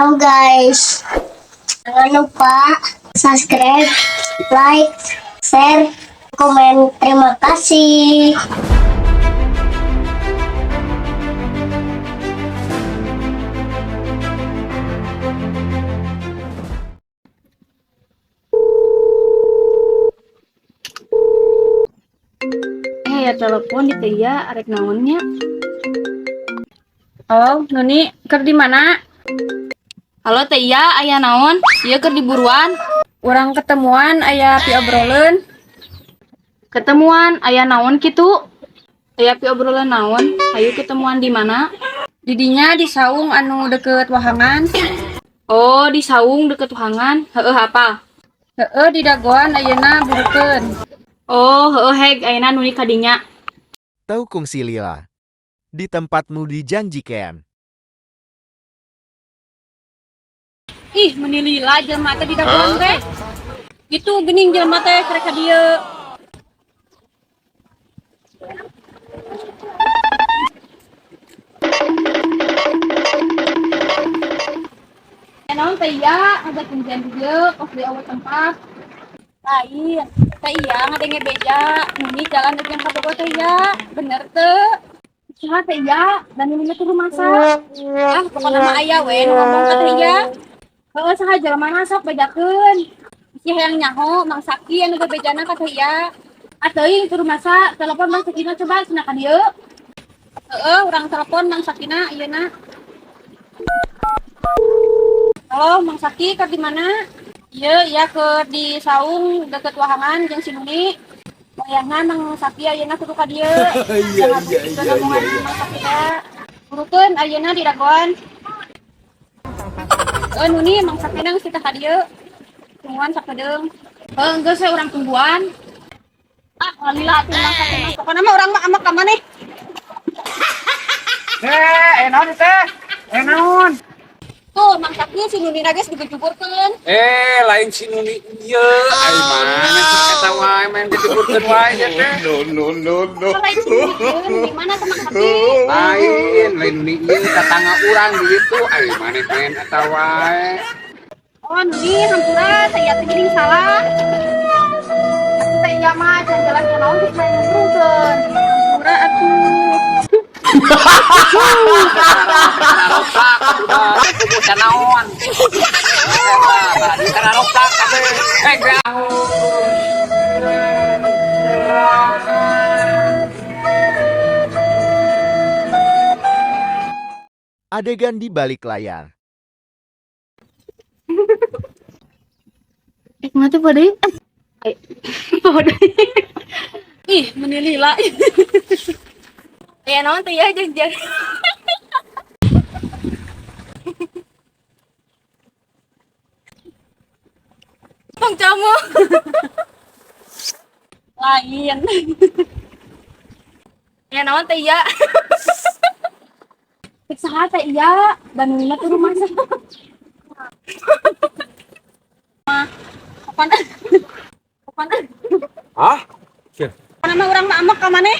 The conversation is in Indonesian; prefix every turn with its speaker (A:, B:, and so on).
A: Halo guys, jangan lupa subscribe, like, share, komen. Terima kasih.
B: Ya telepon di Tia arek naonnya. Oh, Nuni keur di mana? Halo Tia, aya naon? Ieu keur diburuan. Urang ketemuan aya pi obroleun. Ketemuan aya naon kitu? Aya pi obroleun naon? Ayo ketemuan di mana? Di dinya di saung anu deket wahangan. Oh, di saung deket wahangan. Heueuh apa? Heueuh di dagoan ayeuna burukeun. Oh, heueuh heg ayeuna Nuni ka dinya.
C: Tahu kungsi lila. Di tempatmu dijanjikan.
B: Ih, menilila jelema teh di dagoan teh. Itu gening jelema teh karek ka dieu. Naon teh iya, ada kunjian dieu kos di awal tempat. Lain, teh iya ngadenge beja, Nuni jalan jeung ka Bogor teh iya, bener teu. Saha teh iya, dan Nuni teh masak. Ah, pokona mah aya we nu ngomong ka teh iya. Heueuh saha jelema masak bejakeun. Si hayang nyaho Mang Saki anu bebejana ka teh iya. Teuing kudu masak, telepon Mang Sakina coba cenah ka dieu. Heeh, urang telepon Mang Sakina ayeuna. Halo, Mang Saki, ke di mana? Iya ke di saung deket wahangan jeung si Nuni. Wayahna Mang Saki ayeuna kudu ka dieu. Iya. Mang Saki teh. Burukeun ayeuna di dagoan. Nuni Mang Saki nang kita ka dieu. Tungguan sakedeung. Enggeus saya urang tungguan. Ah, ngalila atuh Mang Saki mah. Pokona mah urang mah amak ka maneh.
D: Naon teh? Naon?
B: Tuh, Mang Saki si Nuni na geus digejuburkeun.
D: Lain si Nuni ieu. Ai mana eta wae main dicuburkeun wae teh.
A: No.
B: Lain si Nuni geus di mana tuh Mang Saki?
D: Lain Nuni ieu tetangga urang di ditu. Ai mana main eta wae.
B: Oh, Nuni hampura saya teh geuning salah. Teh iya mah jalan-jalan ke naon geus main ngubrulkeun. Hampura atuh.
D: Rosak udah kudu naon. Di kana rosak kabeh.
C: Adegan di balik layar.
B: Mati pada pada ih menilila ya naon teh ya jeung Bang Camu lain ya naon teh ya saha teh iya dan Nuna tuh rumah sa kapan kapan
D: Hah?
B: nama urang mah amak ka maneh